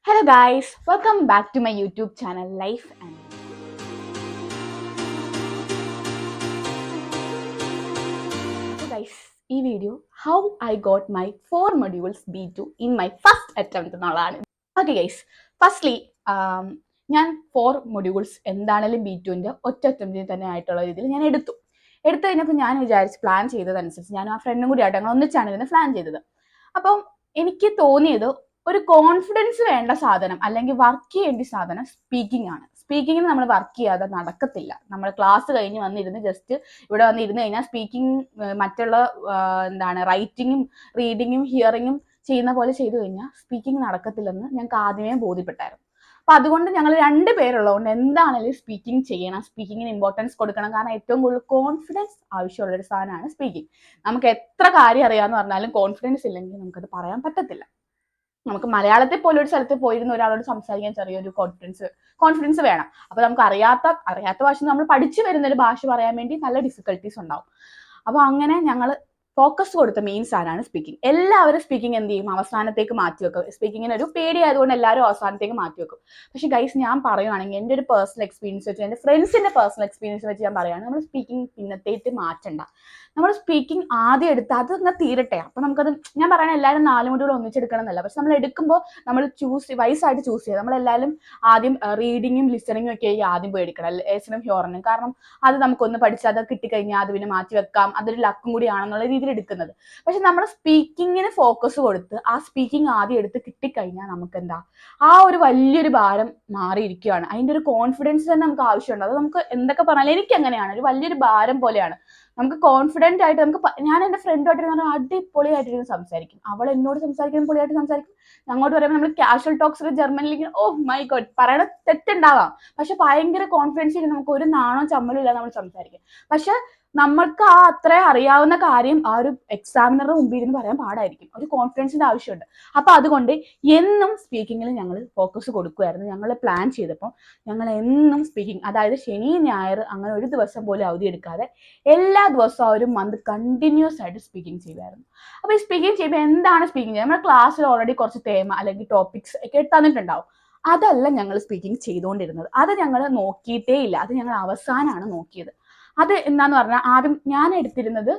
Hello guys, welcome back to my YouTube channel Life and So guys, ഈ video how I got my 4 modules B2 in my first attempt എന്നുള്ളതാണ്. Okay guys, firstly ഞാൻ 4 modules എന്താണെങ്കിലും B2ന്റെ ഒറ്റ അറ്റംപ്റ്റിൽ തന്നെ ആയിട്ടുള്ള രീതിയിൽ ഞാൻ എടുത്തു കഴിഞ്ഞപ്പോൾ ഞാൻ വിചാരിച്ച് പ്ലാൻ ചെയ്തതനുസരിച്ച് ഞാൻ ആ ഫ്രണ്ടും കൂടി ആയിട്ട് ഞങ്ങൾ ഒന്നിച്ചാണ് ഇതിനെ പ്ലാൻ ചെയ്തത്. അപ്പം എനിക്ക് തോന്നിയത് ഒരു കോൺഫിഡൻസ് വേണ്ട സാധനം അല്ലെങ്കിൽ വർക്ക് ചെയ്യേണ്ട സാധനം സ്പീക്കിംഗ് ആണ്. സ്പീക്കിങ്ങിന് നമ്മൾ വർക്ക് ചെയ്യാതെ നടക്കത്തില്ല. നമ്മൾ ക്ലാസ് കഴിഞ്ഞ് വന്നിരുന്ന് ജസ്റ്റ് ഇവിടെ വന്നിരുന്ന് കഴിഞ്ഞാൽ സ്പീക്കിംഗ് മറ്റുള്ള റൈറ്റിങ്ങും റീഡിങ്ങും ഹിയറിങ്ങും ചെയ്യുന്ന പോലെ ചെയ്തു കഴിഞ്ഞാൽ സ്പീക്കിംഗ് നടക്കത്തില്ലെന്ന് ഞങ്ങൾക്ക് ആദ്യമേ ബോധ്യപ്പെട്ടായിരുന്നു. അപ്പൊ അതുകൊണ്ട് ഞങ്ങൾ 2 പേരുള്ളതുകൊണ്ട് എന്താണെങ്കിലും സ്പീക്കിംഗ് ചെയ്യണം, സ്പീക്കിങ്ങിന് ഇമ്പോർട്ടൻസ് കൊടുക്കണം. കാരണം ഏറ്റവും കൂടുതൽ കോൺഫിഡൻസ് ആവശ്യമുള്ള ഒരു സാധനമാണ് സ്പീക്കിംഗ്. നമുക്ക് എത്ര കാര്യം അറിയാമെന്ന് പറഞ്ഞാലും കോൺഫിഡൻസ് ഇല്ലെങ്കിൽ നമുക്കത് പറയാൻ പറ്റത്തില്ല. നമുക്ക് മലയാളത്തിൽ പോലും ഒരു സ്ഥലത്ത് പോയിരുന്ന ഒരാളോട് സംസാരിക്കാൻ ചെറിയൊരു കോൺഫിഡൻസ് വേണം. അപ്പൊ നമുക്ക് അറിയാത്ത ഭാഷ നമ്മൾ പഠിച്ചു വരുന്ന ഒരു ഭാഷ പറയാൻ വേണ്ടി നല്ല ഡിഫിക്കൽട്ടീസ് ഉണ്ടാവും. അപ്പൊ അങ്ങനെ ഞങ്ങൾ ഫോക്കസ് കൊടുത്ത മെയിൻ സാധനമാണ് സ്പീക്കിംഗ്. എല്ലാവരും സ്പീക്കിംഗ് എന്ത് ചെയ്യും, അവസാനത്തേക്ക് മാറ്റി വെക്കും. സ്പീക്കിങ്ങിന് ഒരു പേടി ആയതുകൊണ്ട് എല്ലാവരും അവസാനത്തേക്ക് മാറ്റി വെക്കും. പക്ഷെ ഗൈസ്, ഞാൻ പറയുവാണെങ്കിൽ എൻ്റെ ഒരു പേഴ്സണൽ എക്സ്പീരിയൻസ് വെച്ച്, എൻ്റെ ഫ്രണ്ട്സിന്റെ പേഴ്സണൽ എക്സ്പീരിയൻസ് വെച്ച് ഞാൻ പറയുകയാണ്, നമ്മൾ സ്പീക്കിംഗ് പിന്നത്തേക്ക് മാറ്റണ്ട. നമ്മൾ സ്പീക്കിംഗ് ആദ്യം എടുത്ത് അത് അങ്ങ് തീരട്ടെ. അപ്പൊ നമുക്കത്, ഞാൻ പറയണ എല്ലാവരും 4 മണിക്കൂർ ഒന്നിച്ചെടുക്കണം എന്നല്ല, പക്ഷെ നമ്മൾ എടുക്കുമ്പോൾ നമ്മൾ വയസ്സായിട്ട് ചൂസ് ചെയ്യുക. നമ്മളെല്ലാവരും ആദ്യം റീഡിങ്ങും ലിസണിങ്ങും ഒക്കെ ആദ്യം പോയി എടുക്കണം, ലിസണും ഹിയറിങ്ങും. കാരണം അത് നമുക്കൊന്ന് പഠിച്ചാൽ അത് കിട്ടിക്കഴിഞ്ഞാൽ അത് പിന്നെ മാറ്റി വെക്കാം, അതൊരു ലക്കും കൂടി ആണെന്നുള്ള രീതിയിൽ എടുക്കുന്നത്. പക്ഷെ നമ്മൾ സ്പീക്കിങ്ങിന് ഫോക്കസ് കൊടുത്ത് ആ സ്പീക്കിംഗ് ആദ്യം എടുത്ത് കിട്ടിക്കഴിഞ്ഞാൽ നമുക്ക് എന്താ, ആ ഒരു വലിയൊരു ഭാരം മാറിയിരിക്കുകയാണ്. അതിന്റെ ഒരു കോൺഫിഡൻസ് തന്നെ നമുക്ക് ആവശ്യമുണ്ട്. അത് നമുക്ക് എന്തൊക്കെ പറഞ്ഞാലും, എനിക്ക് അങ്ങനെയാണ്, ഒരു വലിയൊരു ഭാരം പോലെയാണ്. നമുക്ക് കോൺഫിഡന്റ് ആയിട്ട് ഞാൻ എന്റെ ഫ്രണ്ടുമായിട്ട് അടിപൊളിയായിട്ടിരുന്ന് സംസാരിക്കും. അവൾ എന്നോട് സംസാരിക്കും, പൊളിയായിട്ട് സംസാരിക്കും. അങ്ങോട്ട് പറയുമ്പോൾ നമ്മൾ കാഷ്വൽ ടോക്സ് ജർമ്മനിലേക്ക്, ഓ മൈ ഗോഡ്, പറയണ തെറ്റുണ്ടാവാം, പക്ഷെ ഭയങ്കര കോൺഫിഡൻസ് ഇല്ല, നമുക്ക് ഒരു നാണോ ചമ്മലും ഇല്ല നമ്മൾ സംസാരിക്കും. പക്ഷെ നമ്മൾക്ക് ആ അത്ര അറിയാവുന്ന കാര്യം ആ ഒരു എക്സാമിനറുടെ മുമ്പിൽ ഇരുന്ന് പറയാൻ പാടായിരിക്കും. ഒരു കോൺഫിഡൻസിന്റെ ആവശ്യമുണ്ട്. അപ്പൊ അതുകൊണ്ട് എന്നും സ്പീക്കിങ്ങിൽ ഞങ്ങൾ ഫോക്കസ് കൊടുക്കുമായിരുന്നു. ഞങ്ങൾ പ്ലാൻ ചെയ്തപ്പോൾ ഞങ്ങൾ എന്നും സ്പീക്കിംഗ്, അതായത് ശനി ഞായർ അങ്ങനെ ഒരു ദിവസം പോലും അവധി എടുക്കാതെ എല്ലാ ദിവസവും ഒരു മന്ത് കണ്ടിന്യൂസ് ആയിട്ട് സ്പീക്കിംഗ് ചെയ്യുമായിരുന്നു. അപ്പൊ ഈ സ്പീക്കിംഗ് ചെയ്യുമ്പോൾ എന്താണ് സ്പീക്കിംഗ് ചെയ്യുക, നമ്മുടെ ക്ലാസ്സിൽ ഓൾറെഡി കുറച്ച് തേമ അല്ലെങ്കിൽ ടോപ്പിക്സ് ഒക്കെ തന്നിട്ടുണ്ടാവും. അതല്ല ഞങ്ങൾ സ്പീക്കിംഗ് ചെയ്തുകൊണ്ടിരുന്നത്. അത് ഞങ്ങൾ നോക്കിയിട്ടേ ഇല്ല, അത് ഞങ്ങൾ അവസാനമാണ് നോക്കിയത്. അത് എന്താന്ന് പറഞ്ഞാൽ, ആദ്യം ഞാൻ എടുത്തിരുന്നത്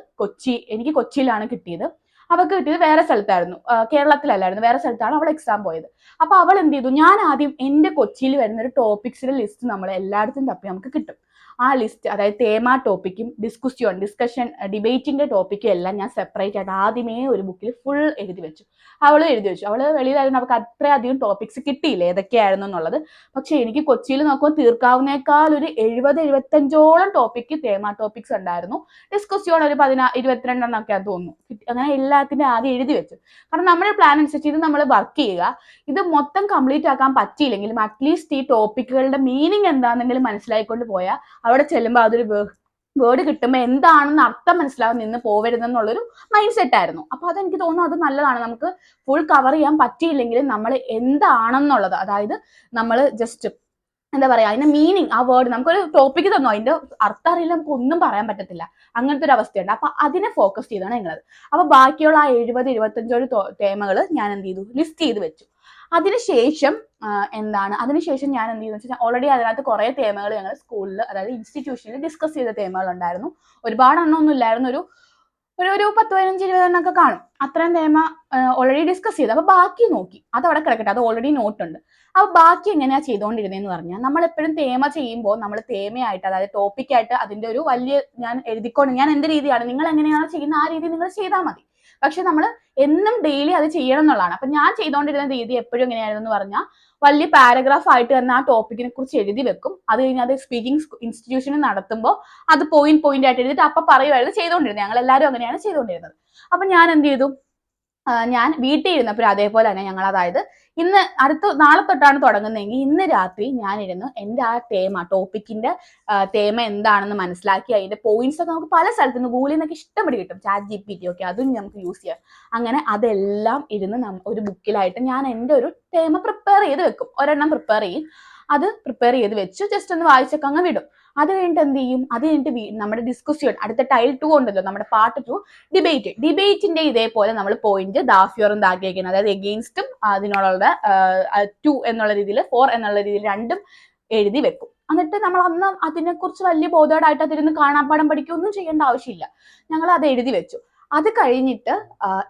എനിക്ക് കൊച്ചിയിലാണ് കിട്ടിയത്. അവൾക്ക് കിട്ടിയത് വേറെ സ്ഥലത്തായിരുന്നു, കേരളത്തിലല്ലായിരുന്നു, വേറെ സ്ഥലത്താണ് അവൾ എക്സാം പോയത്. അപ്പൊ അവൾ എന്ത് ചെയ്തു, ഞാൻ ആദ്യം എന്റെ കൊച്ചിയിൽ വരുന്ന ഒരു ടോപ്പിക്സിന്റെ ലിസ്റ്റ് നമ്മൾ എല്ലായിടത്തും തപ്പി നമുക്ക് കിട്ടും. ആ ലിസ്റ്റ്, അതായത് തേമ ടോപ്പിക്കും ഡിസ്കഷൻ ഡിബേറ്റിന്റെ ടോപ്പിക്കും എല്ലാം ഞാൻ സെപ്പറേറ്റ് ആയിട്ട് ആദ്യമേ ഒരു ബുക്കിൽ ഫുൾ എഴുതി വെച്ചു. അവള് എഴുതി വെച്ചു. അവള് വെളിയിലായിരുന്നു, അവൾക്ക് അത്രയധികം ടോപ്പിക്സ് കിട്ടിയില്ല ഏതൊക്കെയായിരുന്നു എന്നുള്ളത്. പക്ഷെ എനിക്ക് കൊച്ചിയിൽ നോക്കുമ്പോൾ തീർക്കാവുന്നേക്കാൾ ഒരു 70-75ഓളം ടോപ്പിക്ക് തേമ ടോപ്പിക്സ് ഉണ്ടായിരുന്നു. ഡിസ്കഷൻ ഒരു 22 ഒക്കെ തോന്നുന്നു. അങ്ങനെ എല്ലാത്തിന്റെ ആദ്യം എഴുതി വെച്ചു. കാരണം നമ്മുടെ പ്ലാൻ അനുസരിച്ച് ഇത് നമ്മൾ വർക്ക് ചെയ്യുക. ഇത് മൊത്തം കംപ്ലീറ്റ് ആക്കാൻ പറ്റിയില്ലെങ്കിലും അറ്റ്ലീസ്റ്റ് ഈ ടോപ്പിക്കുകളുടെ മീനിങ് എന്താണെന്നെങ്കിലും മനസ്സിലായിക്കൊണ്ട് പോയാൽ അവിടെ ചെല്ലുമ്പോൾ അതൊരു വേർഡ് കിട്ടുമ്പോൾ എന്താണെന്ന് അർത്ഥം മനസ്സിലാവാൻ നിന്ന് പോവരുതെന്നുള്ളൊരു മൈൻഡ് സെറ്റ് ആയിരുന്നു. അപ്പൊ അതെനിക്ക് തോന്നുന്നു അത് നല്ലതാണ്. നമുക്ക് ഫുൾ കവർ ചെയ്യാൻ പറ്റിയില്ലെങ്കിലും നമ്മൾ എന്താണെന്നുള്ളത്, അതായത് നമ്മൾ ജസ്റ്റ് എന്താ പറയാ, അതിന്റെ മീനിങ്, ആ വേർഡ്, നമുക്കൊരു ടോപ്പിക്ക് തന്നു, അതിന്റെ അർത്ഥം അറിയില്ല, നമുക്ക് ഒന്നും പറയാൻ പറ്റത്തില്ല. അങ്ങനത്തെ ഒരു അവസ്ഥയുണ്ട്. അപ്പൊ അതിനെ ഫോക്കസ് ചെയ്താണ് ഞങ്ങളത്. അപ്പൊ ബാക്കിയുള്ള ആ 70-75 തേമകൾ ഞാൻ എന്ത് ചെയ്തു, ലിസ്റ്റ് ചെയ്ത് വെച്ചു. അതിനുശേഷം അതിനുശേഷം ഞാൻ എന്ത് ചെയ്തു വെച്ചാൽ, ഓൾറെഡി അതിനകത്ത് കുറെ തേമകൾ ഞങ്ങൾ സ്കൂളിൽ, അതായത് ഇൻസ്റ്റിറ്റ്യൂഷനിൽ ഡിസ്കസ് ചെയ്ത തേമകൾ ഉണ്ടായിരുന്നു. ഒരുപാട് എണ്ണമൊന്നും ഇല്ലായിരുന്നു, ഒരു 10-15-20 ഒക്കെ കാണും. അത്രയും തേമ ഓൾറെഡി ഡിസ്കസ് ചെയ്ത്. അപ്പൊ ബാക്കി നോക്കി, അത് അവിടെ കിടക്കട്ടെ, അത് ഓൾറെഡി നോട്ടുണ്ട്. അപ്പൊ ബാക്കി എങ്ങനെയാ ചെയ്തുകൊണ്ടിരുന്നതെന്ന് പറഞ്ഞാൽ, നമ്മൾ എപ്പോഴും തേമ ചെയ്യുമ്പോൾ നമ്മൾ തേമയായിട്ട്, അതായത് ടോപ്പിക്കായിട്ട് അതിന്റെ ഒരു വലിയ ഞാൻ എഴുതിക്കൊണ്ട്, ഞാൻ എന്റെ രീതിയാണ്, നിങ്ങൾ എങ്ങനെയാണോ ചെയ്യുന്ന ആ രീതി നിങ്ങൾ ചെയ്താൽ മതി. പക്ഷെ നമ്മൾ എന്നും ഡെയിലി അത് ചെയ്യണം എന്നുള്ളതാണ്. അപ്പൊ ഞാൻ ചെയ്തുകൊണ്ടിരുന്ന രീതി എപ്പോഴും എങ്ങനെയായിരുന്നു എന്ന് പറഞ്ഞാൽ, വലിയ പാരഗ്രാഫ് ആയിട്ട് തന്നെ ആ ടോപ്പിക്കിനെ കുറിച്ച് എഴുതി വെക്കും. അത് കഴിഞ്ഞാൽ അത് സ്പീക്കിംഗ് ഇൻസ്റ്റിറ്റ്യൂഷനിൽ നടത്തുമ്പോൾ അത് പോയിന്റ് ആയിട്ട് എഴുതിയിട്ട് അപ്പൊ പറയുമായിരുന്നു ചെയ്തുകൊണ്ടിരുന്നത്. ഞങ്ങൾ എല്ലാവരും അങ്ങനെയാണ് ചെയ്തുകൊണ്ടിരുന്നത്. അപ്പൊ ഞാൻ എന്ത് ചെയ്തു, ഞാൻ വീട്ടിൽ ഇരുന്നപ്പോൾ അതേപോലെ തന്നെ ഞങ്ങൾ, അതായത് നാളെ തൊട്ടാണ് തുടങ്ങുന്നതെങ്കിൽ ഇന്ന് രാത്രി ഞാൻ ഇരുന്നു എൻ്റെ ആ ടോപ്പിക്കിന്റെ തേമ എന്താണെന്ന് മനസ്സിലാക്കി, അതിന്റെ പോയിന്റ്സ് ഒക്കെ നമുക്ക് പല സ്ഥലത്തു നിന്ന് ഗൂഗിളിൽ നിന്നൊക്കെ ഇഷ്ടംപടി കിട്ടും, ചാറ്റ് GPT ഒക്കെ, അതും നമുക്ക് യൂസ് ചെയ്യാം. അങ്ങനെ അതെല്ലാം ഇരുന്ന് ഒരു ബുക്കിലായിട്ട് ഞാൻ എൻ്റെ ഒരു തേമ പ്രിപ്പയർ ചെയ്ത് വെക്കും, ഒരെണ്ണം പ്രിപ്പയർ ചെയ്യും. അത് പ്രിപ്പയർ ചെയ്ത് വെച്ചു, ജസ്റ്റ് ഒന്ന് വായിച്ചൊക്കെ അങ്ങ് വിടും. അത് കഴിഞ്ഞിട്ട് എന്ത് ചെയ്യും, അത് കഴിഞ്ഞിട്ട് നമ്മുടെ ഡിസ്കഷൻ, അടുത്ത ടൈൽ 2 ഉണ്ടല്ലോ, നമ്മുടെ പാർട്ട് 2 ഡിബേറ്റിന്റെ ഇതേപോലെ നമ്മൾ പോയിന്റ് ദാഫിയോറും ദാഗിയേക്കും, അതായത് എഗെയിൻസ്റ്റും അതിനോടുള്ള 2 എന്നുള്ള രീതിയിൽ 4 എന്നുള്ള രീതിയിൽ രണ്ടും എഴുതി വെക്കും. എന്നിട്ട് നമ്മൾ അന്ന് അതിനെക്കുറിച്ച് വലിയ ബോധേഡായിട്ട് അതിരുന്ന് കാണാപ്പാടം പഠിക്കുകയൊന്നും ചെയ്യേണ്ട ആവശ്യമില്ല. ഞങ്ങൾ അത് എഴുതി വെച്ചു. അത് കഴിഞ്ഞിട്ട്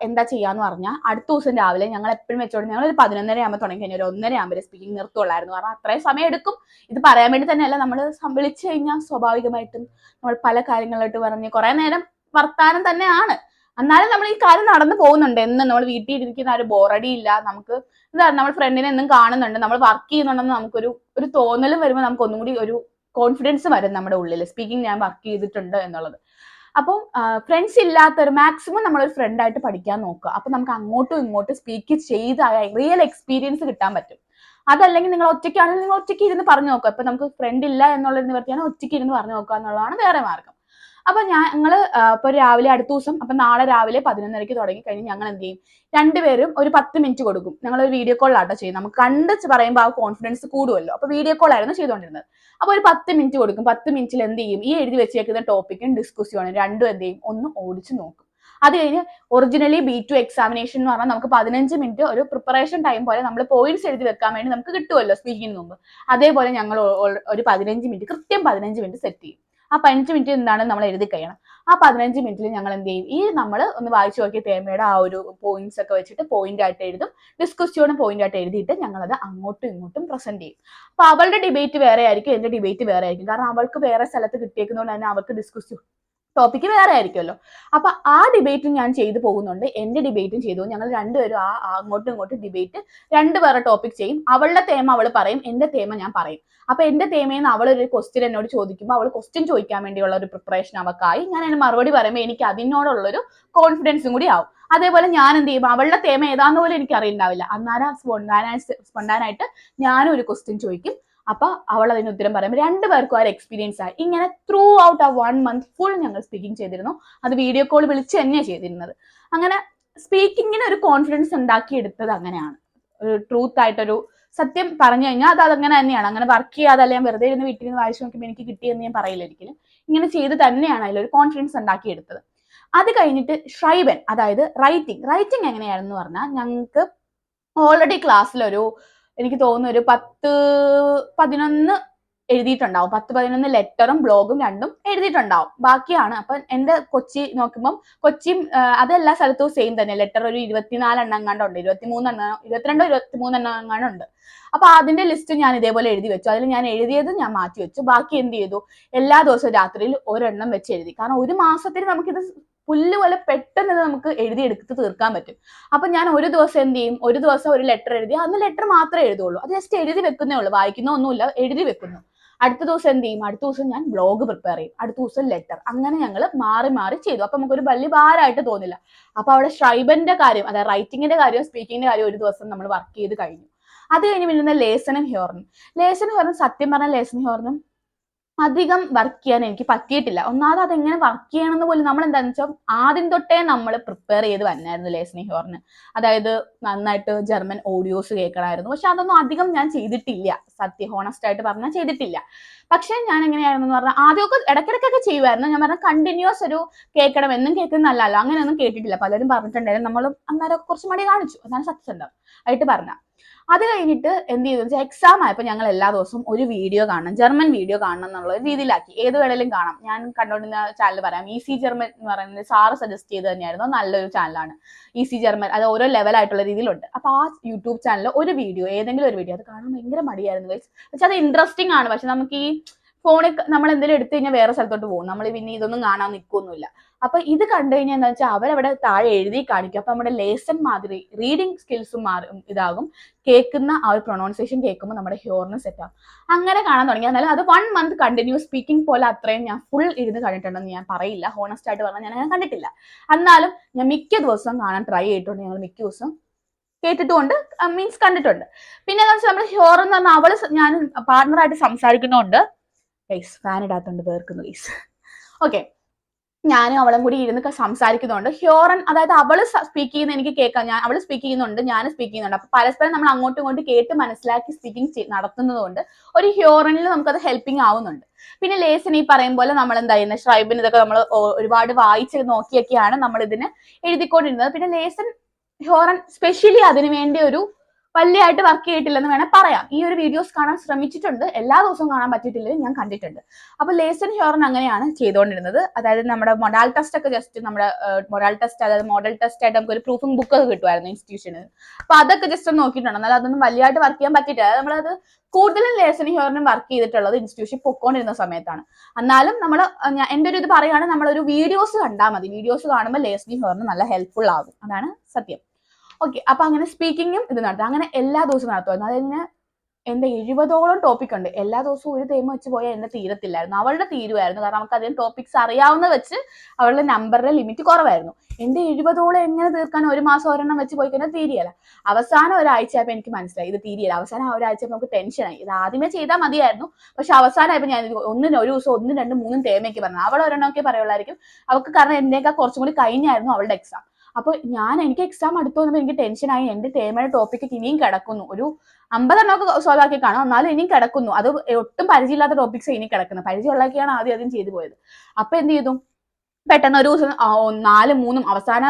എന്താ ചെയ്യാന്ന് പറഞ്ഞാൽ അടുത്ത ദിവസം രാവിലെ ഞങ്ങൾ എപ്പോഴും വെച്ചോണ്ട് ഞങ്ങൾ ഒരു 11:30 ആകുമ്പോൾ തുടങ്ങി കഴിഞ്ഞാൽ ഒരു 1:30 ആകുമ്പോൾ സ്പീക്കിംഗ് നിർത്തുള്ളായിരുന്നു. കാരണം അത്രയും സമയം എടുക്കും. ഇത് പറയാൻ വേണ്ടി തന്നെയല്ല, നമ്മൾ വിളിച്ചു കഴിഞ്ഞാൽ സ്വാഭാവികമായിട്ടും നമ്മൾ പല കാര്യങ്ങളായിട്ട് പറഞ്ഞ് കുറെ നേരം വർത്താനം തന്നെയാണ്. എന്നാലും നമ്മൾ ഈ കാര്യം നടന്നു പോകുന്നുണ്ട്. എന്നും നമ്മൾ വീട്ടിൽ ഇരിക്കുന്ന ഒരു ബോറടി ഇല്ല. നമുക്ക് എന്താ, നമ്മൾ ഫ്രണ്ടിനെ എന്നും കാണുന്നുണ്ട്, നമ്മൾ വർക്ക് ചെയ്യുന്നുണ്ടെന്ന് നമുക്കൊരു തോന്നലും വരുമ്പോൾ നമുക്ക് ഒന്നും കൂടി ഒരു കോൺഫിഡൻസ് വരും നമ്മുടെ ഉള്ളിൽ, സ്പീക്കിംഗ് ഞാൻ വർക്ക് ചെയ്തിട്ടുണ്ട് എന്നുള്ളത്. അപ്പം ഫ്രണ്ട്സ് ഇല്ലാത്തൊരു മാക്സിമം നമ്മളൊരു ഫ്രണ്ടായിട്ട് പഠിക്കാൻ നോക്കുക. അപ്പൊ നമുക്ക് അങ്ങോട്ടും ഇങ്ങോട്ടും സ്പീക്ക് ചെയ്തായ റിയൽ എക്സ്പീരിയൻസ് കിട്ടാൻ പറ്റും. അതല്ലെങ്കിൽ നിങ്ങൾ ഒറ്റയ്ക്കാണെങ്കിൽ നിങ്ങൾ ഒറ്റയ്ക്ക് ഇരുന്ന് പറഞ്ഞു നോക്കുക. ഇപ്പൊ നമുക്ക് ഫ്രണ്ട് ഇല്ല എന്നുള്ളൊരു നിവർത്തിയാണ് ഒറ്റയ്ക്ക് ഇരുന്ന് പറഞ്ഞു നോക്കുക എന്നുള്ളതാണ് വേറെ മാർഗം. അപ്പൊ ഞങ്ങള് ഇപ്പൊ രാവിലെ അടുത്ത ദിവസം, അപ്പൊ നാളെ രാവിലെ 11:30 തുടങ്ങി കഴിഞ്ഞ് ഞങ്ങൾ എന്ത് ചെയ്യും, രണ്ടുപേരും ഒരു 10 മിനിറ്റ് കൊടുക്കും. ഞങ്ങൾ ഒരു വീഡിയോ കോളിലാട്ടോ ചെയ്യും. നമുക്ക് കണ്ടിച്ച് പറയുമ്പോൾ ആ കോൺഫിഡൻസ് കൂടുമല്ലോ. അപ്പൊ വീഡിയോ കോൾ ആയിരുന്നു ചെയ്തുകൊണ്ടിരുന്നത്. അപ്പൊ ഒരു 10 മിനിറ്റ് കൊടുക്കും. 10 മിനിറ്റിൽ എന്ത് ചെയ്യും, ഈ എഴുതി വെച്ചേക്കുന്ന ടോപ്പിക്കും ഡിസ്കസ്സും രണ്ടും എന്ത് ചെയ്യും, ഒന്ന് ഓടിച്ചു നോക്കും. അത് കഴിഞ്ഞ് ഒറിജിനലി B2 എക്സാമിനേഷൻ എന്ന് പറഞ്ഞാൽ നമുക്ക് 15 മിനിറ്റ് ഒരു പ്രിപ്പറേഷൻ ടൈം പോലെ നമ്മൾ പോയിന്റ്സ് എഴുതി വെക്കാൻ വേണ്ടി നമുക്ക് കിട്ടുമല്ലോ സ്പീക്കിങ്ങിന് മുമ്പ്. അതേപോലെ ഞങ്ങൾ ഒരു 15 മിനിറ്റ്, കൃത്യം 15 മിനിറ്റ് സെറ്റ് ചെയ്യും. ആ 15 മിനിറ്റ് എന്താണ് നമ്മൾ എഴുതി കഴിയണം. ആ 15 മിനിറ്റിൽ ഞങ്ങൾ എന്ത് ചെയ്യും, ഈ നമ്മൾ ഒന്ന് വായിച്ചു നോക്കിയ തേമയുടെ ആ ഒരു പോയിന്റ്സ് ഒക്കെ വെച്ചിട്ട് പോയിന്റ് ആയിട്ട് എഴുതും, ഡിസ്കസ്സും പോയിന്റ് ആയിട്ട് എഴുതിയിട്ട് ഞങ്ങളത് അങ്ങോട്ടും ഇങ്ങോട്ടും പ്രസന്റ് ചെയ്യും. അപ്പൊ അവളുടെ ഡിബേറ്റ് വേറെ ആയിരിക്കും, എന്റെ ഡിബേറ്റ് വേറെ ആയിരിക്കും. കാരണം അവൾക്ക് വേറെ സ്ഥലത്ത് കിട്ടിയേക്കുന്നതുകൊണ്ട് തന്നെ അവൾക്ക് ഡിസ്കസ് ടോപ്പിക്ക് വേറെ ആയിരിക്കുമല്ലോ. അപ്പൊ ആ ഡിബേറ്റും ഞാൻ ചെയ്തു പോകുന്നുണ്ട്, എന്റെ ഡിബേറ്റും ചെയ്തു. ഞങ്ങൾ രണ്ടുപേരും അങ്ങോട്ടും ഇങ്ങോട്ടും ഡിബേറ്റ് വേറെ ടോപ്പിക് ചെയ്യും. അവളുടെ തേമ അവൾ പറയും, എന്റെ തേമ ഞാൻ പറയും. അപ്പൊ എന്റെ തേമയിൽ നിന്ന് അവൾ ഒരു ക്വസ്റ്റ്യൻ എന്നോട് ചോദിക്കുമ്പോൾ അവൾ ക്വസ്റ്റ്യൻ ചോദിക്കാൻ വേണ്ടിയുള്ള ഒരു പ്രിപ്പറേഷൻ അവൾക്കായി. ഞാൻ അതിന് മറുപടി പറയുമ്പോൾ എനിക്ക് അതിനോടുള്ളൊരു കോൺഫിഡൻസും കൂടി ആവും. അതേപോലെ ഞാൻ എന്ത് ചെയ്യും, അവളുടെ തേമ ഏതാന്ന് പോലും എനിക്ക് അറിയുന്നുണ്ടാവില്ല. അന്നേരം സ്പോണ്ടാനായിട്ട് ഞാനും ഒരു ക്വസ്റ്റ്യൻ ചോദിക്കും. അപ്പൊ അവൾ അതിന് ഉത്തരം പറയുമ്പോൾ രണ്ടുപേർക്കും ആ ഒരു എക്സ്പീരിയൻസ് ആയി. ഇങ്ങനെ ത്രൂ ഔട്ട് ആ 1 മന്ത് ഫുൾ ഞങ്ങൾ സ്പീക്കിംഗ് ചെയ്തിരുന്നു. അത് വീഡിയോ കോൾ വിളിച്ച് തന്നെയാണ് ചെയ്തിരുന്നത്. അങ്ങനെ സ്പീക്കിങ്ങിന് ഒരു കോൺഫിഡൻസ് ഉണ്ടാക്കിയെടുത്തത് അങ്ങനെയാണ്. ഒരു ട്രൂത്ത് ആയിട്ടൊരു സത്യം പറഞ്ഞു കഴിഞ്ഞാൽ അത് അങ്ങനെ തന്നെയാണ്. അങ്ങനെ വർക്ക് ചെയ്യാതെ അല്ലെങ്കിൽ വെറുതെ ഇരുന്ന് വീട്ടിൽ നിന്ന് വായിച്ചു നോക്കുമ്പോൾ എനിക്ക് കിട്ടിയെന്ന് ഞാൻ പറയില്ല ഒരിക്കലും. ഇങ്ങനെ ചെയ്ത് തന്നെയാണ് അതിലൊരു കോൺഫിഡൻസ് ഉണ്ടാക്കിയെടുത്തത്. അത് കഴിഞ്ഞിട്ട് ഷ്രൈബൻ, അതായത് റൈറ്റിംഗ് എങ്ങനെയാണെന്ന് പറഞ്ഞാൽ ഞങ്ങൾക്ക് ഓൾറെഡി ക്ലാസ്സിലൊരു എനിക്ക് തോന്നുന്നു ഒരു 10-11 എഴുതിയിട്ടുണ്ടാവും. 10-11 ലെറ്ററും ബ്ലോഗും രണ്ടും എഴുതിയിട്ടുണ്ടാവും. ബാക്കിയാണ്. അപ്പൊ എന്റെ കൊച്ചി നോക്കുമ്പോൾ കൊച്ചിയും അതെല്ലാ സ്ഥലത്തും സെയിം തന്നെ. ലെറ്റർ ഒരു 24 എണ്ണം എങ്ങാണ്ടുണ്ട്, 22-23 എണ്ണം എങ്ങാണ്ടുണ്ട്. അപ്പൊ അതിന്റെ ലിസ്റ്റ് ഞാൻ ഇതേപോലെ എഴുതി വെച്ചു. അതിൽ ഞാൻ എഴുതിയത് ഞാൻ മാറ്റി വെച്ചു. ബാക്കി എന്ത് ചെയ്തു, എല്ലാ ദിവസവും രാത്രിയിൽ ഒരെണ്ണം വെച്ച് എഴുതി. കാരണം ഒരു മാസത്തിൽ നമുക്കിത് പുല്ല് പോലെ പെട്ടെന്ന് നമുക്ക് എഴുതിയെടുത്ത് തീർക്കാൻ പറ്റും. അപ്പൊ ഞാൻ ഒരു ദിവസം എന്ത് ചെയ്യും, ഒരു ദിവസം ഒരു ലെറ്റർ എഴുതി, അന്ന് ലെറ്റർ മാത്രമേ എഴുതുള്ളൂ. അത് ജസ്റ്റ് എഴുതി വെക്കുന്നേ ഉള്ളൂ, വായിക്കുന്ന ഒന്നുമില്ല, എഴുതി വെക്കുന്നു. അടുത്ത ദിവസം എന്ത് ചെയ്യും, അടുത്ത ദിവസം ഞാൻ ബ്ലോഗ് പ്രിപ്പയർ ചെയ്യും, അടുത്ത ദിവസം ലെറ്റർ. അങ്ങനെ ഞങ്ങൾ മാറി മാറി ചെയ്തു. അപ്പൊ നമുക്കൊരു വലിയ ഭാരമായിട്ട് തോന്നില്ല. അപ്പൊ അവിടെ ഷ്രൈബന്റെ കാര്യം, അതായത് റൈറ്റിങ്ങിന്റെ കാര്യം സ്പീക്കിങ്ങിന്റെ കാര്യം ഒരു ദിവസം നമ്മൾ വർക്ക് ചെയ്ത് കഴിഞ്ഞു. അത് കഴിഞ്ഞ് പിന്നെ ലേസനും ഹ്യോറിനും സത്യം പറഞ്ഞ ലേസനും ഹ്യോറിനും അധികം വർക്ക് ചെയ്യാൻ എനിക്ക് പറ്റിയിട്ടില്ല. ഒന്നാമത് അതെങ്ങനെ വർക്ക് ചെയ്യണമെന്ന് പോലും നമ്മൾ എന്താണെന്ന് വെച്ചാൽ ആദ്യം തൊട്ടേ നമ്മൾ പ്രിപ്പയർ ചെയ്ത് വന്നായിരുന്നു ലേസണിംഗ് ഹ്യോറിന്. അതായത് നന്നായിട്ട് ജർമ്മൻ ഓഡിയോസ് കേൾക്കണമായിരുന്നു. പക്ഷെ അതൊന്നും അധികം ഞാൻ ചെയ്തിട്ടില്ല, ഹോണസ്റ്റ് ആയിട്ട് പറഞ്ഞാൽ ചെയ്തിട്ടില്ല. പക്ഷെ ഞാൻ എങ്ങനെയായിരുന്നു എന്ന് പറഞ്ഞാൽ ആദ്യമൊക്കെ ഇടയ്ക്കിടയ്ക്കൊക്കെ ചെയ്യുമായിരുന്നു. ഞാൻ പറഞ്ഞ കണ്ടിന്യൂസ് ഒരു കേൾക്കണം, എന്നും കേൾക്കുന്നതല്ലല്ലോ, അങ്ങനെയൊന്നും കേട്ടിട്ടില്ല. പലരും പറഞ്ഞിട്ടുണ്ടായിരുന്നു, നമ്മളും അന്നേരം കുറച്ച് മടി കാണിച്ചു, അതാണ് സത്യം ആയിട്ട് പറഞ്ഞ. അത് കഴിഞ്ഞിട്ട് എന്ത് ചെയ്തു വെച്ചാൽ എക്സാം ആയപ്പോൾ ഞങ്ങൾ എല്ലാ ദിവസവും ഒരു വീഡിയോ കാണണം, ജർമ്മൻ വീഡിയോ കാണണം എന്നുള്ള രീതിയിലാക്കി. ഏത് വേണേലും കാണാം. ഞാൻ കണ്ടുകൊണ്ടിരുന്ന ചാനൽ പറയാം, ഈസി ജർമ്മൻ എന്ന് പറയുന്നത് സാറ് സജസ്റ്റ് ചെയ്ത് തന്നെയായിരുന്നു. നല്ലൊരു ചാനലാണ് ഈസി ജർമ്മൻ. അത് ഓരോ ലെവലായിട്ടുള്ള രീതിയിലുണ്ട്. അപ്പൊ ആ യൂട്യൂബ് ചാനലിൽ ഒരു വീഡിയോ, ഏതെങ്കിലും ഒരു വീഡിയോ, അത് കാണാൻ ഭയങ്കര മടിയായിരുന്നു ഗൈസ്. പക്ഷെ അത് ഇൻട്രസ്റ്റിംഗ് ആണ്. പക്ഷെ നമുക്ക് ഈ ഫോണിൽ നമ്മൾ എന്തെങ്കിലും എടുത്തു കഴിഞ്ഞാൽ വേറെ സ്ഥലത്തോട്ട് പോകും. നമ്മൾ പിന്നെ ഇതൊന്നും കാണാൻ നിൽക്കൊന്നുമില്ല. അപ്പൊ ഇത് കണ്ടു കഴിഞ്ഞാൽ എന്താ വെച്ചാൽ അവരവിടെ താഴെ എഴുതി കാണിക്കും. അപ്പൊ നമ്മുടെ ലേസൺ മാതിരി റീഡിങ് സ്കിൽസും മാറും, ഇതാകും. കേൾക്കുന്ന ആ ഒരു പ്രൊണൗൺസിയേഷൻ കേൾക്കുമ്പോൾ നമ്മുടെ ഹ്യോറിന് സെറ്റ് ആവും. അങ്ങനെ കാണാൻ തുടങ്ങി. എന്നാലും അത് 1 മന്ത് കണ്ടിന്യൂസ് സ്പീക്കിംഗ് പോലെ അത്രയും ഞാൻ ഫുൾ ഇരുന്ന് കണ്ടിട്ടുണ്ടെന്ന് ഞാൻ പറയില്ല. ഹോണസ്റ്റ് ആയിട്ട് പറഞ്ഞാൽ ഞാൻ അങ്ങനെ കണ്ടിട്ടില്ല. എന്നാലും ഞാൻ മിക്ക ദിവസവും കാണാൻ ട്രൈ ചെയ്തിട്ടുണ്ട്. ഞങ്ങൾ മിക്ക ദിവസം കേട്ടിട്ടുമുണ്ട്, മീൻസ് കണ്ടിട്ടുണ്ട്. പിന്നെ എന്താ വെച്ചാൽ നമ്മുടെ ഹ്യോർ എന്ന് പറഞ്ഞാൽ അവള് ഞാൻ പാർട്ണറായിട്ട് സംസാരിക്കുന്നതുകൊണ്ട് ഗൈസ് ഫാൻ ഇടാത്തോണ്ട് പേർക്കുന്നു ഗൈസ്. ഓക്കെ, ഞാനും അവളും കൂടി ഇരുന്ന് സംസാരിക്കുന്നുണ്ട്. ഹ്യോറൻ, അതായത് അവള് സ്പീക്ക് ചെയ്യുന്ന എനിക്ക് കേൾക്കാം, അവള് സ്പീക്ക് ചെയ്യുന്നുണ്ട്, ഞാൻ സ്പീക്ക് ചെയ്യുന്നുണ്ട്. അപ്പൊ പരസ്പരം നമ്മൾ അങ്ങോട്ടും ഇങ്ങോട്ടും കേട്ട് മനസ്സിലാക്കി സ്പീക്കിംഗ് നടത്തുന്നതുകൊണ്ട് ഒരു ഹ്യോറനിൽ നമുക്കത് ഹെൽപ്പിംഗ് ആവുന്നുണ്ട്. പിന്നെ ലേസൺ ഈ പറയും പോലെ നമ്മൾ എന്താ ചെയ്യുന്നത്, ഷ്രൈബിന് ഇതൊക്കെ നമ്മൾ ഒരുപാട് വായിച്ച് നോക്കിയൊക്കെയാണ് നമ്മൾ ഇതിന് എഴുതിക്കൊണ്ടിരുന്നത്. പിന്നെ ലേസൺ ഹ്യോറൻ സ്പെഷ്യലി അതിനു വേണ്ടി ഒരു വലിയതായിട്ട് വർക്ക് ചെയ്തിട്ടില്ലെന്ന് വേണേൽ പറയാം. ഈ ഒരു വീഡിയോസ് കാണാൻ ശ്രമിച്ചിട്ടുണ്ട്, എല്ലാ ദിവസവും കാണാൻ പറ്റിയിട്ടില്ലെങ്കിൽ ഞാൻ കണ്ടിട്ടുണ്ട്. അപ്പൊ ലേസൺ ഹ്യോറൻ അങ്ങനെയാണ് ചെയ്തുകൊണ്ടിരുന്നത്. അതായത് നമ്മുടെ മൊഡാൽ ടെസ്റ്റ് ഒക്കെ ജസ്റ്റ് നമ്മുടെ മൊഡാൽ ടെസ്റ്റ്, അതായത് മോഡൽ ടെസ്റ്റ് ആയിട്ട് നമുക്ക് ഒരു പ്രൂഫിംഗ് ബുക്ക് ഒക്കെ കിട്ടുമായിരുന്നു ഇൻസ്റ്റിറ്റ്യൂഷനിൽ. അപ്പൊ അതൊക്കെ ജസ്റ്റ് ഒന്ന് നോക്കിയിട്ടുണ്ട്. എന്നാൽ അതൊന്നും വലിയതായിട്ട് വർക്ക് ചെയ്യാൻ പറ്റിയിട്ടില്ല. അതായത് നമ്മളത് കൂടുതലും ലേസൺ ഹ്യോറനും വർക്ക് ചെയ്തിട്ടുള്ളത് ഇൻസ്റ്റിറ്റ്യൂഷൻ പൊക്കോണ്ടിരുന്ന സമയത്താണ്. എന്നാലും നമ്മൾ എൻ്റെ ഒരു ഇത് പറയുകയാണ്, നമ്മളൊരു വീഡിയോസ് കണ്ടാൽ മതി. വീഡിയോസ് കാണുമ്പോൾ ലേസൺ ഹ്യോറന് നല്ല ഹെൽപ്ഫുൾ ആകും, അതാണ് സത്യം. ഓക്കെ, അപ്പൊ അങ്ങനെ സ്പീക്കിങ്ങും ഇത് നടത്തും. അങ്ങനെ എല്ലാ ദിവസവും നടത്തുമായിരുന്നു. അതിന് എന്റെ 70ഓളം ടോപ്പിക് ഉണ്ട്. എല്ലാ ദിവസവും ഒരു തേമ വെച്ച് പോയാൽ എന്നെ തീരത്തില്ലായിരുന്നു. അവളുടെ തീരുമായിരുന്നു, കാരണം നമുക്ക് അധികം ടോപ്പിക്സ് അറിയാവുന്ന വെച്ച് അവളുടെ നമ്പറിന്റെ ലിമിറ്റ് കുറവായിരുന്നു. എന്റെ 70ഓളം എങ്ങനെ തീർക്കാൻ, ഒരു മാസം ഒരെണ്ണം വെച്ച് പോയി കഴിഞ്ഞാൽ തീരിയല്ല. അവസാനം ഒരാഴ്ചയായപ്പോൾ എനിക്ക് മനസ്സിലായി ഇത് തീരിയല്ല. അവസാനം ഒരാഴ്ച നമുക്ക് ടെൻഷനായി. ഇത് ആദ്യമേ ചെയ്താൽ മതിയായിരുന്നു, പക്ഷെ അവസാനമായപ്പോൾ ഞാൻ ഒരു ദിവസം 1, 2, 3 തേമയ്ക്ക് പറഞ്ഞു. അവൾ ഒരെണ്ണമൊക്കെ പറയുള്ളായിരിക്കും അവൾക്ക്, കാരണം എന്നേക്കാൾ കുറച്ചും കൂടി കഴിഞ്ഞായിരുന്നു അവളുടെ എക്സാം. അപ്പൊ എനിക്ക് എക്സാം അടുത്ത് വന്നപ്പോൾ എനിക്ക് ടെൻഷനായി. എന്റെ തേമയുടെ ടോപ്പിക്ക് ഇനിയും കിടക്കുന്നു. ഒരു 50 എണ്ണമൊക്കെ സോൾവ് ആക്കി കാണാം, എന്നാലും ഇനിയും കിടക്കുന്നു. അത് ഒട്ടും പരിചയമില്ലാത്ത ടോപ്പിക്സ് ഇനി കിടക്കുന്നത്. പരിചയമുള്ളതൊക്കെയാണ് ആദ്യം ചെയ്തു പോയത്. അപ്പൊ എന്ത് ചെയ്തു, പെട്ടെന്ന് ഒരു ദിവസം 4, 3 അവസാന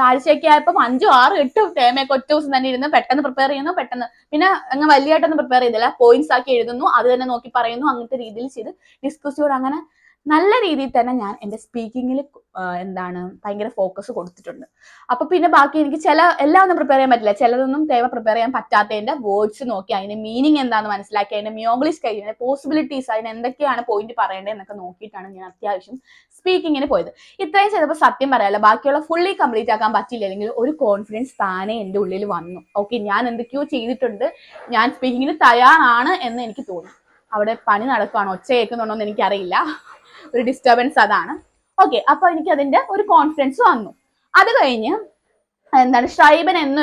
ആഴ്ചയൊക്കെ ആയപ്പോൾ 5, 6, 8 തേമയൊക്കെ ഒറ്റ ദിവസം തന്നെ ഇരുന്ന് പെട്ടെന്ന് പ്രിപ്പയർ ചെയ്യുന്നു. പെട്ടെന്ന് പിന്നെ അങ്ങ് വലിയതായിട്ടൊന്നും പ്രിപ്പയർ ചെയ്തില്ല, പോയിന്റ്സ് ആക്കി എഴുതുന്നു, അത് തന്നെ നോക്കി പറയുന്നു. അങ്ങനത്തെ രീതിയിൽ ചെയ്ത് ഡിസ്കസ് ചെയ്ത് അങ്ങനെ നല്ല രീതിയിൽ തന്നെ ഞാൻ എൻ്റെ സ്പീക്കിങ്ങിൽ ഭയങ്കര ഫോക്കസ് കൊടുത്തിട്ടുണ്ട്. അപ്പൊ പിന്നെ ബാക്കി എനിക്ക് എല്ലാം ഒന്നും പ്രിപ്പയർ ചെയ്യാൻ പറ്റില്ല. ചിലതൊന്നും പ്രിപ്പയർ ചെയ്യാൻ പറ്റാത്തതിന്റെ വേർഡ്സ് നോക്കി അതിന്റെ മീനിങ് എന്താണെന്ന് മനസ്സിലാക്കി, അതിന്റെ മിയോഗ്ലിസ് കഴിഞ്ഞ പോസിബിലിറ്റീസ്, അതിന് എന്തൊക്കെയാണ് പോയിന്റ് പറയേണ്ടത് എന്നൊക്കെ നോക്കിയിട്ടാണ് ഞാൻ അത്യാവശ്യം സ്പീക്കിങ്ങിന് പോയത്. ഇത്രയും ചെയ്തപ്പോൾ സത്യം പറയാലോ, ബാക്കിയുള്ള ഫുള്ളി കംപ്ലീറ്റ് ആക്കാൻ പറ്റില്ല, അല്ലെങ്കിൽ ഒരു കോൺഫിഡൻസ് താനെ എൻ്റെ ഉള്ളിൽ വന്നു. ഓക്കെ, ഞാൻ എന്തൊക്കെയോ ചെയ്തിട്ടുണ്ട്, ഞാൻ സ്പീക്കിങ്ങിന് തയ്യാറാണ് എന്ന് എനിക്ക് തോന്നി. അവിടെ പണി നടക്കുകയാണോ, ഒച്ച കേൾക്കുന്നുണ്ടോ എന്ന് എനിക്കറിയില്ല, ഒരു ഡിസ്റ്റർബൻസ് അതാണ്. ഓക്കെ, അപ്പൊ എനിക്ക് അതിന്റെ ഒരു കോൺഫിഡൻസ് വന്നു. അത് കഴിഞ്ഞ് ഷ്രൈബൻ എന്നും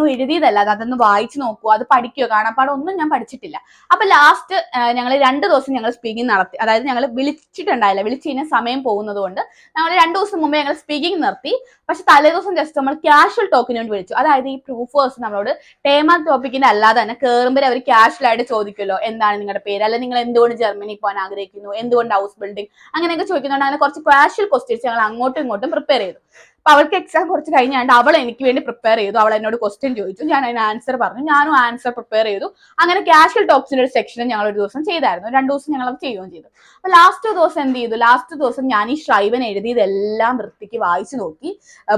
എഴുതിയതല്ല, അതൊന്ന് വായിച്ചു നോക്കൂ, അത് പഠിക്കുക, കാണാപ്പാടം ഒന്നും ഞാൻ പഠിച്ചിട്ടില്ല. അപ്പൊ ലാസ്റ്റ് ഞങ്ങൾ 2 ദിവസം ഞങ്ങൾ സ്പീക്കിംഗ് നടത്തി. അതായത് ഞങ്ങൾ വിളിച്ചിട്ടുണ്ടായില്ല, വിളിച്ചു കഴിഞ്ഞാൽ സമയം പോകുന്നത് കൊണ്ട് ഞങ്ങൾ 2 ദിവസം മുമ്പേ ഞങ്ങൾ സ്പീക്കിംഗ് നിർത്തി. പക്ഷെ തലേദിവസം ജസ്റ്റ് നമ്മൾ ക്യാഷ്വൽ ടോക്കിന് വേണ്ടി വിളിച്ചു. അതായത് ഈ പ്രൂഫേഴ്സ് നമ്മളോട് ടേമ ടോപ്പിക്കിന്റെ അല്ലാതെ തന്നെ കയറുമ്പോൾ അവർ ക്യാഷ്വൽ ആയിട്ട് ചോദിക്കുമല്ലോ, എന്താണ് നിങ്ങളുടെ പേര്, അല്ലെങ്കിൽ നിങ്ങൾ എന്തുകൊണ്ട് ജർമ്മനി പോകാൻ ആഗ്രഹിക്കുന്നു, എന്തുകൊണ്ട് ഹൗസ് ബിൽഡിംഗ്, അങ്ങനെയൊക്കെ ചോദിക്കുന്നുണ്ട്. അങ്ങനെ കുറച്ച് ക്യാഷ്വൽ ക്വസ്റ്റ്യൻസ് ഞങ്ങൾ അങ്ങോട്ടും ഇങ്ങോട്ടും പ്രിപ്പയർ ചെയ്തു. അപ്പൊ അവൾക്ക് എക്സാം കുറച്ച് കഴിഞ്ഞാണ്ട് അവൾ എനിക്ക് വേണ്ടി പ്രിപ്പയർ ചെയ്തു. അവൾ എന്നോട് ക്വസ്റ്റ്യൻ ചോദിച്ചു, ഞാൻ അതിന് ആൻസർ പറഞ്ഞു, ഞാനും ആൻസർ പ്രിപ്പയർ ചെയ്തു. അങ്ങനെ ക്യാഷ്വൽ ടോക്സിന്റെ ഒരു സെക്ഷൻ ഞങ്ങൾ ഒരു ദിവസം ചെയ്തായിരുന്നു. 2 ദിവസം ഞങ്ങൾ അത് ചെയ്യുകയും ചെയ്തു. അപ്പൊ ലാസ്റ്റ് ദിവസം എന്ത് ചെയ്തു, ലാസ്റ്റ് ദിവസം ഞാൻ ഈ ഷ്രൈബൻ എഴുതിയതെല്ലാം വൃത്തിക്ക് വായിച്ചു നോക്കി,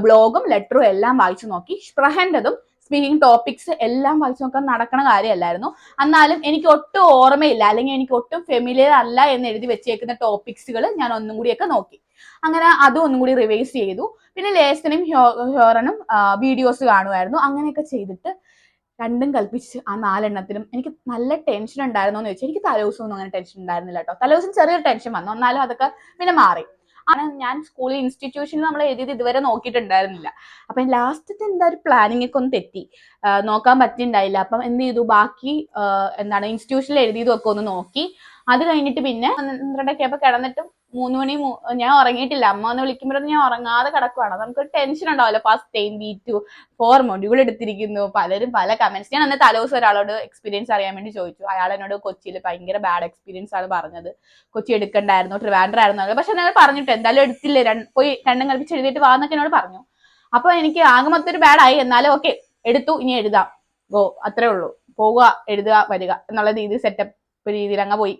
ബ്ലോഗും ലെറ്ററും എല്ലാം വായിച്ചു നോക്കി. സ്പ്രഹന്റതും സ്പീക്കിംഗ് ടോപ്പിക്സ് എല്ലാം വായിച്ചു നോക്കാൻ നടക്കണ കാര്യമല്ലായിരുന്നു. എന്നാലും എനിക്ക് ഒട്ടും ഓർമ്മയില്ല, അല്ലെങ്കിൽ എനിക്ക് ഒട്ടും ഫെമിലിയർ അല്ല എന്ന് എഴുതി വെച്ചേക്കുന്ന ടോപ്പിക്സുകൾ ഞാൻ ഒന്നും കൂടിയൊക്കെ നോക്കി. അങ്ങനെ അതും ഒന്നും കൂടി റിവൈസ് ചെയ്തു. പിന്നെ ലേസനും ഹ്യോറനും വീഡിയോസ് കാണുമായിരുന്നു. അങ്ങനെയൊക്കെ ചെയ്തിട്ട് രണ്ടും കൽപ്പിച്ച് ആ 4 എണ്ണത്തിലും എനിക്ക് നല്ല ടെൻഷൻ ഉണ്ടായിരുന്നു എന്ന് ചോദിച്ചാൽ എനിക്ക് തലേദിവസമൊന്നും അങ്ങനെ ടെൻഷൻ ഉണ്ടായിരുന്നില്ല കേട്ടോ. തലേദിവസം ചെറിയൊരു ടെൻഷൻ വന്നു, എന്നാലും അതൊക്കെ പിന്നെ മാറി. ഞാൻ സ്കൂളിൽ ഇൻസ്റ്റിറ്റ്യൂഷനിൽ നമ്മൾ എഴുതിയത് ഇതുവരെ നോക്കിയിട്ടുണ്ടായിരുന്നില്ല. അപ്പൊ ലാസ്റ്റത്തെ എന്താ ഒരു പ്ലാനിങ് ഒക്കെ ഒന്ന് തെറ്റി, നോക്കാൻ പറ്റിണ്ടായില്ല. അപ്പം എന്ത് ചെയ്തു, ബാക്കി ഇൻസ്റ്റിറ്റ്യൂഷനിൽ എഴുതിയതും ഒക്കെ ഒന്ന് നോക്കി. അത് കഴിഞ്ഞിട്ട് പിന്നെ 12 ആയപ്പോൾ കിടന്നിട്ടും 3 മണി ഞാൻ ഉറങ്ങിയിട്ടില്ല. അമ്മ ഒന്ന് വിളിക്കുമ്പോഴൊന്നും ഞാൻ ഉറങ്ങാതെ കിടക്കുവാണ്. നമുക്കൊരു ടെൻഷൻ ഉണ്ടാവല്ലോ, ഫസ്റ്റ് ടൈം B2 4 മൊഡ്യൂൾ എടുത്തിരിക്കുന്നു, പലരും പല കമന്റ്സ്. ഞാൻ അന്ന് തലേദിവസം ഒരാളോട് എക്സ്പീരിയൻസ് അറിയാൻ വേണ്ടി ചോദിച്ചു. അയാൾ എന്നോട് കൊച്ചിയിൽ ഭയങ്കര ബാഡ് എക്സ്പീരിയൻസ് ആണ് പറഞ്ഞത്, കൊച്ചി എടുക്കണ്ടായിരുന്നു, ട്രിവാൻഡ്രം ആയിരുന്നു. പക്ഷെ ഞാൻ പറഞ്ഞിട്ട് എന്തായാലും എടുത്തില്ലേ, പോയി രണ്ടും കൽപ്പിച്ച് എഴുതിയിട്ട് വാന്നൊക്കെ എന്നോട് പറഞ്ഞു. അപ്പൊ എനിക്ക് ആകെ മൊത്തം ഒരു ബാഡായി. എന്നാലും ഓക്കെ, എടുത്തു, ഇനി എഴുതാം, അത്രേ ഉള്ളൂ, പോവുക, എഴുതുക, വരിക എന്നുള്ള രീതിയിൽ സെറ്റപ്പ് രീതിയിൽ അങ്ങ് പോയി.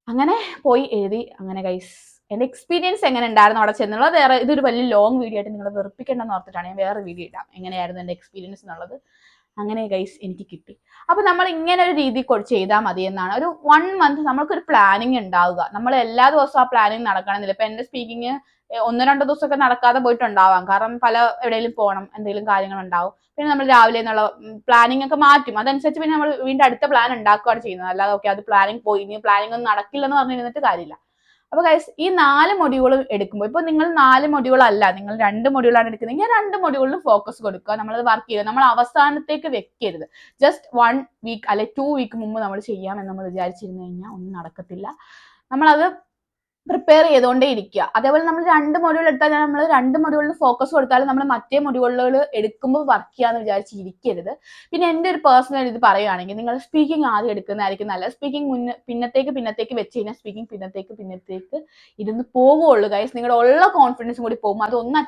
അങ്ങനെ പോയി എഴുതി. അങ്ങനെ ഗൈസ്, എന്റെ എക്സ്പീരിയൻസ് എങ്ങനെ ഉണ്ടായിരുന്നു അവിടെ ചെന്നുള്ളത് വേറെ, ഇതൊരു വലിയ ലോങ് വീഡിയോ ആയിട്ട് നിങ്ങൾ വെറുപ്പിക്കണ്ടെന്ന് ഓർത്തിട്ടാണ് ഞാൻ വേറെ വീഡിയോ ഇടാം, എങ്ങനെയായിരുന്നു എന്റെ എക്സ്പീരിയൻസ് എന്നുള്ളത്. അങ്ങനെ ഗൈസ് എനിക്ക് കിട്ടി. അപ്പൊ നമ്മൾ ഇങ്ങനെ ഒരു രീതി ചെയ്താൽ മതി എന്നാണ്. ഒരു 1 മന്ത് നമ്മൾക്കൊരു പ്ലാനിങ് ഉണ്ടാവുക. നമ്മൾ എല്ലാ ദിവസവും ആ പ്ലാനിങ് നടക്കണമെന്നില്ല. ഇപ്പൊ എന്റെ സ്പീക്കിങ് 1-2 ദിവസമൊക്കെ നടക്കാതെ പോയിട്ടുണ്ടാവാം, കാരണം പല എവിടെയെങ്കിലും പോകണം, എന്തെങ്കിലും കാര്യങ്ങൾ ഉണ്ടാവും. പിന്നെ നമ്മൾ രാവിലെ എന്നുള്ള പ്ലാനിങ് ഒക്കെ മാറ്റും. അതനുസരിച്ച് പിന്നെ നമ്മൾ വീണ്ടും അടുത്ത പ്ലാൻ ഉണ്ടാക്കുകയാണ് ചെയ്യുന്നത്. അല്ലാതെ ഓക്കെ അത് പ്ലാനിങ് പോയി, ഇനി പ്ലാനിങ് ഒന്നും നടക്കില്ലെന്ന് പറഞ്ഞിരുന്നിട്ട് കാര്യമില്ല. അപ്പൊ ഗൈസ്, ഈ 4 മൊഡ്യൂൾ എടുക്കുമ്പോൾ, ഇപ്പൊ നിങ്ങൾ 4 മൊഡ്യൂൾ അല്ല, നിങ്ങൾ 2 മൊഡ്യൂളാണ് എടുക്കുന്നത്, 2 മൊഡ്യൂളിലും ഫോക്കസ് കൊടുക്കുക. നമ്മളത് വർക്ക് ചെയ്യുക. നമ്മൾ അവസാനത്തേക്ക് വെക്കരുത്. ജസ്റ്റ് 1 വീക്ക് അല്ലെ 2 വീക്ക് മുമ്പ് നമ്മൾ ചെയ്യാമെന്ന് നമ്മൾ വിചാരിച്ചിരുന്നു കഴിഞ്ഞാൽ ഒന്നും നടക്കത്തില്ല. നമ്മളത് പ്രിപ്പയർ ചെയ്തുകൊണ്ടേ ഇരിക്കുക. അതേപോലെ നമ്മൾ 2 മൊഡ്യൂൾ എടുത്താൽ നമ്മൾ 2 മൊഡ്യൂളിന് ഫോക്കസ് കൊടുത്താലും നമ്മൾ മറ്റേ മൊഡ്യൂളുകൾ എടുക്കുമ്പോൾ വർക്ക് ചെയ്യാന്ന് വിചാരിച്ച് ഇരിക്കരുത്. പിന്നെ എൻ്റെ ഒരു പേഴ്സണൽ ഇത് പറയുകയാണെങ്കിൽ നിങ്ങൾ സ്പീക്കിംഗ് ആദ്യം എടുക്കുന്നതായിരിക്കും നല്ലത്. സ്പീക്കിംഗ് പിന്നത്തേക്ക് വെച്ച് കഴിഞ്ഞാൽ സ്പീക്കിംഗ് പിന്നത്തേക്ക് ഇരുന്ന് പോവുള്ളൂ ഗൈസ്. നിങ്ങളുടെ ഉള്ള കോൺഫിഡൻസും കൂടി പോകും. അതൊന്നും.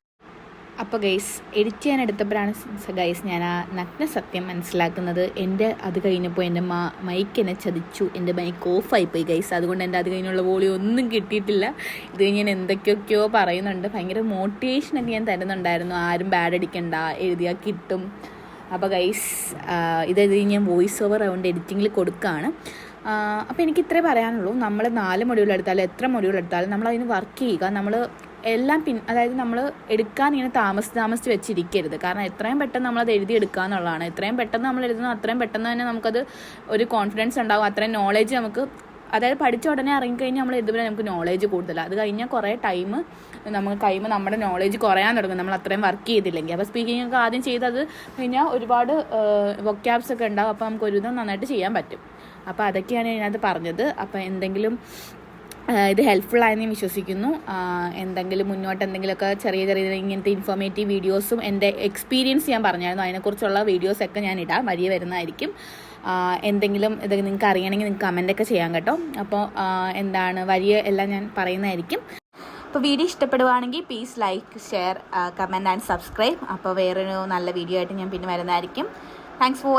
അപ്പോൾ ഗൈസ് എഡിറ്റ് ചെയ്യാൻ എടുത്തപ്പോഴാണ് ഗൈസ് ഞാൻ ആ നഗ്ന സത്യം മനസ്സിലാക്കുന്നത്. എൻ്റെ അത് കഴിഞ്ഞപ്പോൾ എൻ്റെ മൈക്ക് എന്നെ ചതിച്ചു. എൻ്റെ മൈക്ക് ഓഫായിപ്പോയി ഗൈസ്. അതുകൊണ്ട് എൻ്റെ അത് കഴിഞ്ഞുള്ള വോളിയം ഒന്നും കിട്ടിയിട്ടില്ല. ഇത് കഴിഞ്ഞ് ഞാൻ എന്തൊക്കെയൊക്കെയോ പറയുന്നുണ്ട്. ഭയങ്കര മോട്ടിവേഷനൊക്കെ ഞാൻ തരുന്നുണ്ടായിരുന്നു. ആരും ബാഡ് അടിക്കണ്ട, എഴുതിയാൽ കിട്ടും. അപ്പോൾ ഗൈസ് ഇത് ഞാൻ വോയിസ് ഓവർ അതുകൊണ്ട് എഡിറ്റിങ്ങിൽ കൊടുക്കുകയാണ്. അപ്പോൾ എനിക്ക് ഇത്രേ പറയാനുള്ളൂ. നമ്മൾ 4 മൊഡ്യൂൾ എടുത്താലും എത്ര മൊഡ്യൂൾ എടുത്താലും നമ്മളതിന് വർക്ക് ചെയ്യുക. നമ്മൾ എല്ലാം അതായത് നമ്മൾ എടുക്കാൻ ഇങ്ങനെ താമസിച്ച് വെച്ചിരിക്കരുത്. കാരണം എത്രയും പെട്ടെന്ന് നമ്മളത് എഴുതിയെടുക്കുക എന്നുള്ളതാണ്. എത്രയും പെട്ടെന്ന് നമ്മൾ എഴുതുന്നു അത്രയും പെട്ടെന്ന് തന്നെ നമുക്കത് ഒരു കോൺഫിഡൻസ് ഉണ്ടാകും. അത്രയും നോളേജ് നമുക്ക്, അതായത് പഠിച്ച ഉടനെ ഇറങ്ങിക്കഴിഞ്ഞാൽ നമ്മൾ എഴുതുമ്പോൾ നമുക്ക് നോളേജ് കൂടുതലാണ്. അത് കഴിഞ്ഞാൽ കുറേ ടൈം നമുക്ക് കഴിയുമ്പോൾ നമ്മുടെ നോളേജ് കുറയാൻ തുടങ്ങും നമ്മൾ അത്രയും വർക്ക് ചെയ്തില്ലെങ്കിൽ. അപ്പോൾ സ്പീക്കിംഗ് ഒക്കെ ആദ്യം ചെയ്തത് കഴിഞ്ഞാൽ ഒരുപാട് വൊക്കാബ്സ് ഒക്കെ ഉണ്ടാകും. അപ്പോൾ നമുക്ക് ഒരുവിധം നന്നായിട്ട് ചെയ്യാൻ പറ്റും. അപ്പോൾ അതൊക്കെയാണ് ഇതിനകത്ത് പറഞ്ഞത്. അപ്പോൾ എന്തെങ്കിലും ഇത് ഹെൽപ്ഫുൾ ആയെന്ന് വിശ്വസിക്കുന്നു. എന്തെങ്കിലും മുന്നോട്ട് എന്തെങ്കിലുമൊക്കെ ചെറിയ ഇങ്ങനത്തെ ഇൻഫോർമേറ്റീവ് വീഡിയോസും എൻ്റെ എക്സ്പീരിയൻസ് ഞാൻ പറഞ്ഞായിരുന്നു. അതിനെക്കുറിച്ചുള്ള വീഡിയോസൊക്കെ ഞാൻ ഇടാം, വഴിയെ വരുന്നതായിരിക്കും. എന്തെങ്കിലും ഇതൊക്കെ നിങ്ങൾക്ക് അറിയണമെങ്കിൽ നിങ്ങൾക്ക് കമൻ്റൊക്കെ ചെയ്യാം കേട്ടോ. അപ്പോൾ വഴിയെ എല്ലാം ഞാൻ പറയുന്നതായിരിക്കും. അപ്പോൾ വീഡിയോ ഇഷ്ടപ്പെടുവാണെങ്കിൽ please like, share, comment and subscribe. അപ്പോൾ വേറൊരു നല്ല വീഡിയോ ആയിട്ട് ഞാൻ പിന്നെ വരുന്നതായിരിക്കും. Thanks for